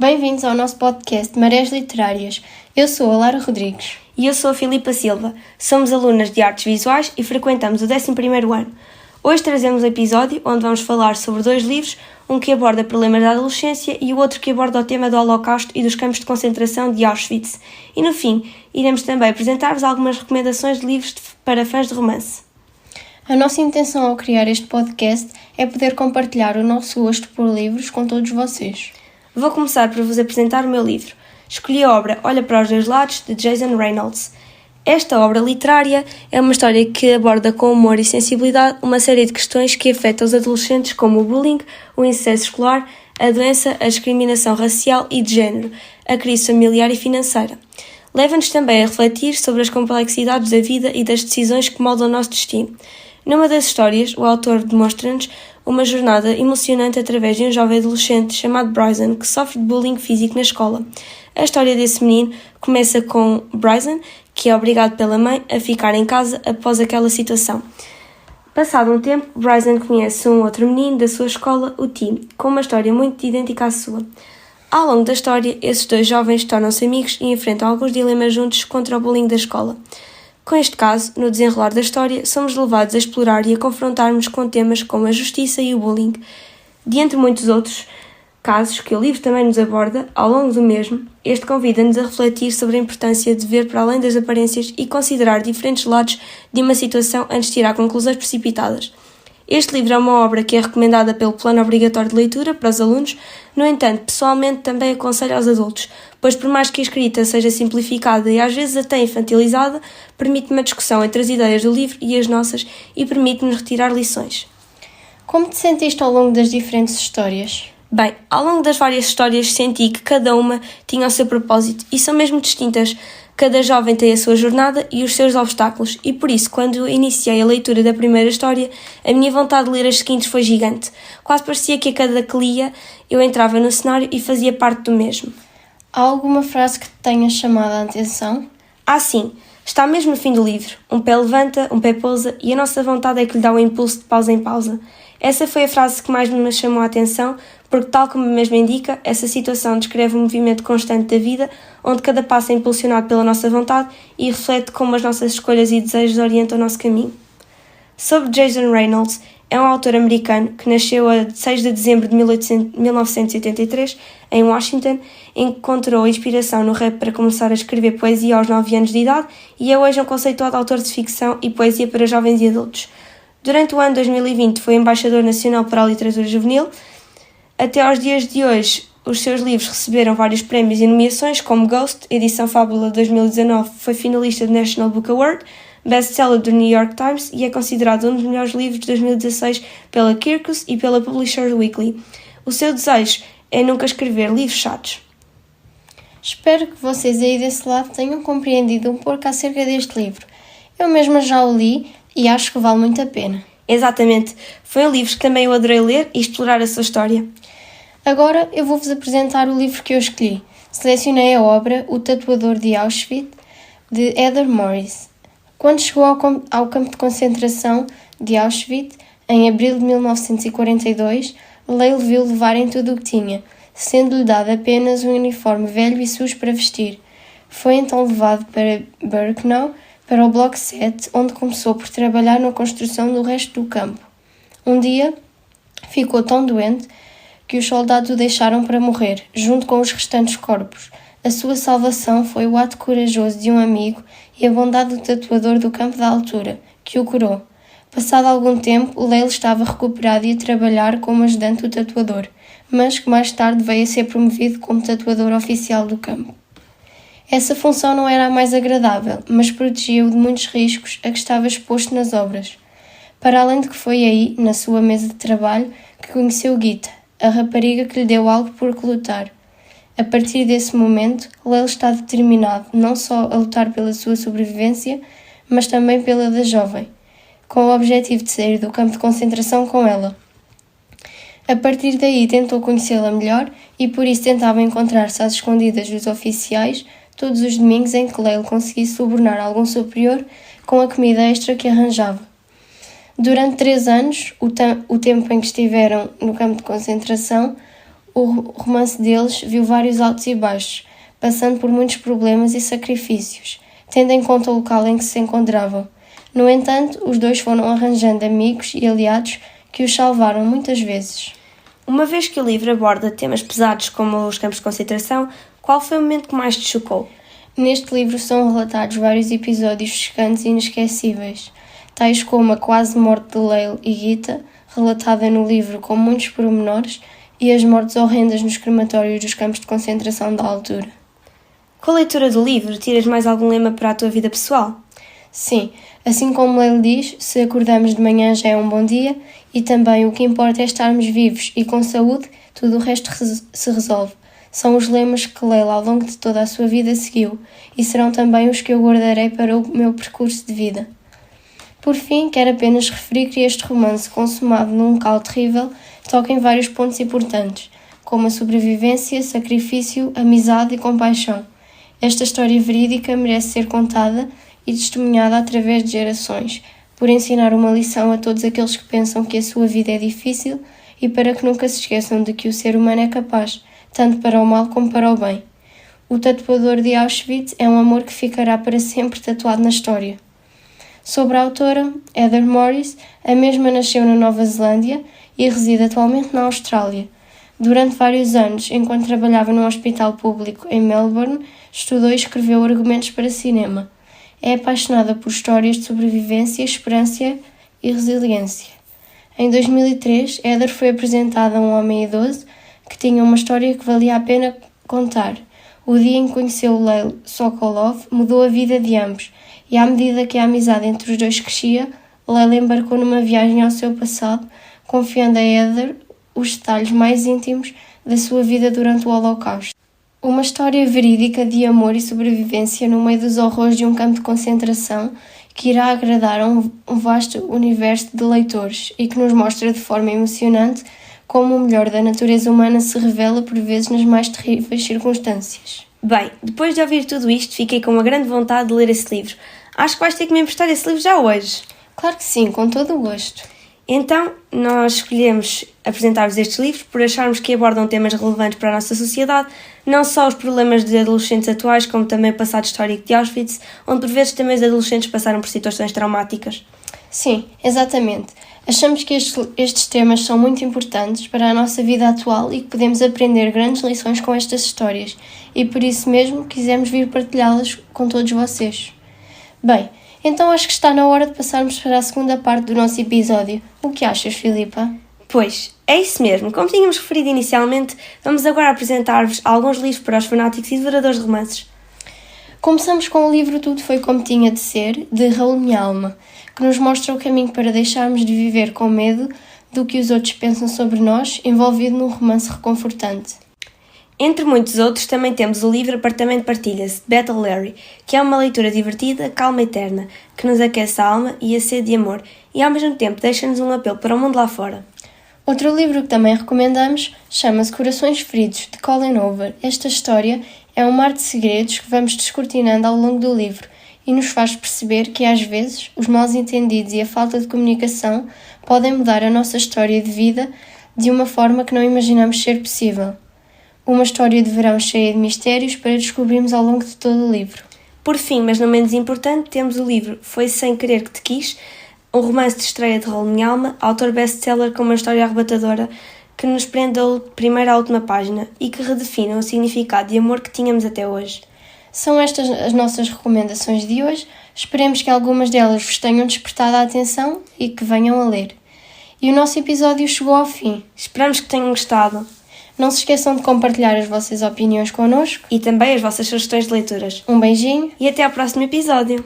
Bem-vindos ao nosso podcast Marés Literárias. Eu sou a Lara Rodrigues. E eu sou a Filipa Silva. Somos alunas de Artes Visuais e frequentamos o 11º ano. Hoje trazemos um episódio onde vamos falar sobre dois livros, um que aborda problemas da adolescência e o outro que aborda o tema do Holocausto e dos campos de concentração de Auschwitz. E no fim, iremos também apresentar-vos algumas recomendações de livros para fãs de romance. A nossa intenção ao criar este podcast é poder compartilhar o nosso gosto por livros com todos vocês. Vou começar por vos apresentar o meu livro. Escolhi a obra Olha para os Dois Lados, de Jason Reynolds. Esta obra literária é uma história que aborda com humor e sensibilidade uma série de questões que afetam os adolescentes, como o bullying, o insucesso escolar, a doença, a discriminação racial e de género, a crise familiar e financeira. Leva-nos também a refletir sobre as complexidades da vida e das decisões que moldam o nosso destino. Numa das histórias, o autor demonstra-nos uma jornada emocionante através de um jovem adolescente chamado Bryson, que sofre de bullying físico na escola. A história desse menino começa com Bryson, que é obrigado pela mãe a ficar em casa após aquela situação. Passado um tempo, Bryson conhece um outro menino da sua escola, o Tim, com uma história muito idêntica à sua. Ao longo da história, esses dois jovens tornam-se amigos e enfrentam alguns dilemas juntos contra o bullying da escola. Com este caso, no desenrolar da história, somos levados a explorar e a confrontar-nos com temas como a justiça e o bullying. De entre muitos outros casos que o livro também nos aborda, ao longo do mesmo, este convida-nos a refletir sobre a importância de ver para além das aparências e considerar diferentes lados de uma situação antes de tirar conclusões precipitadas. Este livro é uma obra que é recomendada pelo Plano Obrigatório de Leitura para os alunos, no entanto, pessoalmente também aconselho aos adultos, pois por mais que a escrita seja simplificada e às vezes até infantilizada, permite uma discussão entre as ideias do livro e as nossas e permite-nos retirar lições. Como te sentiste ao longo das diferentes histórias? Bem, ao longo das várias histórias senti que cada uma tinha o seu propósito e são mesmo distintas. Cada jovem tem a sua jornada e os seus obstáculos e por isso, quando iniciei a leitura da primeira história, a minha vontade de ler as seguintes foi gigante. Quase parecia que a cada que lia eu entrava no cenário e fazia parte do mesmo. Há alguma frase que te tenha chamado a atenção? Sim. Está mesmo no fim do livro. Um pé levanta, um pé pousa e a nossa vontade é que lhe dá o impulso de pausa em pausa. Essa foi a frase que mais me chamou a atenção, porque, tal como mesmo indica, essa situação descreve um movimento constante da vida, onde cada passo é impulsionado pela nossa vontade e reflete como as nossas escolhas e desejos orientam o nosso caminho. Sobre Jason Reynolds, é um autor americano que nasceu a 6 de dezembro de 1983, em Washington, encontrou inspiração no rap para começar a escrever poesia aos 9 anos de idade e é hoje um conceituado autor de ficção e poesia para jovens e adultos. Durante o ano 2020 foi embaixador nacional para a literatura juvenil. Até aos dias de hoje, os seus livros receberam vários prémios e nomeações, como Ghost, edição Fábula 2019, foi finalista do National Book Award, best-seller do New York Times e é considerado um dos melhores livros de 2016 pela Kirkus e pela Publishers Weekly. O seu desejo é nunca escrever livros chatos. Espero que vocês aí desse lado tenham compreendido um pouco acerca deste livro. Eu mesma já o li e acho que vale muito a pena. Exatamente. Foi um livro que também eu adorei ler e explorar a sua história. Agora eu vou-vos apresentar o livro que eu escolhi. Selecionei a obra O Tatuador de Auschwitz, de Heather Morris. Quando chegou ao campo de concentração de Auschwitz, em abril de 1942, Leil viu levarem tudo o que tinha, sendo-lhe dado apenas um uniforme velho e sujo para vestir. Foi então levado para Birkenau, para o Bloco 7, onde começou por trabalhar na construção do resto do campo. Um dia, ficou tão doente que os soldados o deixaram para morrer, junto com os restantes corpos. A sua salvação foi o ato corajoso de um amigo e a bondade do tatuador do campo da altura, que o curou. Passado algum tempo, Leil estava recuperado e a trabalhar como ajudante do tatuador, mas que mais tarde veio a ser promovido como tatuador oficial do campo. Essa função não era a mais agradável, mas protegia-o de muitos riscos a que estava exposto nas obras. Para além de que foi aí, na sua mesa de trabalho, que conheceu Gita, a rapariga que lhe deu algo por que lutar. A partir desse momento, Leil está determinado não só a lutar pela sua sobrevivência, mas também pela da jovem, com o objetivo de sair do campo de concentração com ela. A partir daí tentou conhecê-la melhor e por isso tentava encontrar-se às escondidas dos oficiais todos os domingos em que Leil conseguisse subornar algum superior com a comida extra que arranjava. Durante 3 anos, o tempo em que estiveram no campo de concentração, O romance deles viu vários altos e baixos, passando por muitos problemas e sacrifícios, tendo em conta o local em que se encontravam. No entanto, os dois foram arranjando amigos e aliados que os salvaram muitas vezes. Uma vez que o livro aborda temas pesados como os campos de concentração, qual foi o momento que mais te chocou? Neste livro são relatados vários episódios chocantes e inesquecíveis, tais como a quase morte de Lyle e Gita, relatada no livro com muitos pormenores, e as mortes horrendas nos crematórios dos campos de concentração da altura. Com a leitura do livro, tiras mais algum lema para a tua vida pessoal? Sim, assim como Lyle diz, se acordamos de manhã já é um bom dia, e também o que importa é estarmos vivos e com saúde, tudo o resto se resolve. São os lemas que Lyle ao longo de toda a sua vida seguiu, e serão também os que eu guardarei para o meu percurso de vida. Por fim, quero apenas referir que este romance, consumado num local terrível, toca em vários pontos importantes, como a sobrevivência, sacrifício, amizade e compaixão. Esta história verídica merece ser contada e testemunhada através de gerações, por ensinar uma lição a todos aqueles que pensam que a sua vida é difícil e para que nunca se esqueçam de que o ser humano é capaz, tanto para o mal como para o bem. O tatuador de Auschwitz é um amor que ficará para sempre tatuado na história. Sobre a autora, Heather Morris, a mesma nasceu na Nova Zelândia e reside atualmente na Austrália. Durante vários anos, enquanto trabalhava num hospital público em Melbourne, estudou e escreveu argumentos para cinema. É apaixonada por histórias de sobrevivência, esperança e resiliência. Em 2003, Heather foi apresentada a um homem idoso que tinha uma história que valia a pena contar. O dia em que conheceu Lyle Sokolov mudou a vida de ambos, e à medida que a amizade entre os dois crescia, Lyle embarcou numa viagem ao seu passado, confiando a Heather os detalhes mais íntimos da sua vida durante o Holocausto. Uma história verídica de amor e sobrevivência no meio dos horrores de um campo de concentração que irá agradar a um vasto universo de leitores e que nos mostra de forma emocionante como o melhor da natureza humana se revela por vezes nas mais terríveis circunstâncias. Bem, depois de ouvir tudo isto, fiquei com uma grande vontade de ler esse livro. Acho que vais ter que me emprestar esse livro já hoje. Claro que sim, com todo o gosto. Então, nós escolhemos apresentar-vos estes livros por acharmos que abordam temas relevantes para a nossa sociedade, não só os problemas de adolescentes atuais, como também o passado histórico de Auschwitz, onde por vezes também os adolescentes passaram por situações traumáticas. Sim, exatamente. Achamos que estes temas são muito importantes para a nossa vida atual e que podemos aprender grandes lições com estas histórias, e por isso mesmo quisemos vir partilhá-las com todos vocês. Bem, então acho que está na hora de passarmos para a segunda parte do nosso episódio. O que achas, Filipa? Pois, é isso mesmo. Como tínhamos referido inicialmente, vamos agora apresentar-vos alguns livros para os fanáticos e devoradores de romances. Começamos com o livro Tudo Foi Como Tinha de Ser, de Raul Minhalma, que nos mostra o caminho para deixarmos de viver com medo do que os outros pensam sobre nós, envolvido num romance reconfortante. Entre muitos outros, também temos o livro Apartamento Partilha-se, de Beth O'Leary, que é uma leitura divertida, calma e terna, que nos aquece a alma e a sede de amor, e ao mesmo tempo deixa-nos um apelo para o mundo lá fora. Outro livro que também recomendamos chama-se Corações Feridos, de Colin Hoover. Esta história é um mar de segredos que vamos descortinando ao longo do livro e nos faz perceber que, às vezes, os mal-entendidos e a falta de comunicação podem mudar a nossa história de vida de uma forma que não imaginamos ser possível. Uma história de verão cheia de mistérios para descobrirmos ao longo de todo o livro. Por fim, mas não menos importante, temos o livro Foi Sem Querer Que Te Quis, um romance de estreia de Raul Minhalma, autor best-seller com uma história arrebatadora que nos prende da primeira à última página e que redefine o significado de amor que tínhamos até hoje. São estas as nossas recomendações de hoje. Esperemos que algumas delas vos tenham despertado a atenção e que venham a ler. E o nosso episódio chegou ao fim. Esperamos que tenham gostado. Não se esqueçam de compartilhar as vossas opiniões connosco e também as vossas sugestões de leituras. Um beijinho e até ao próximo episódio.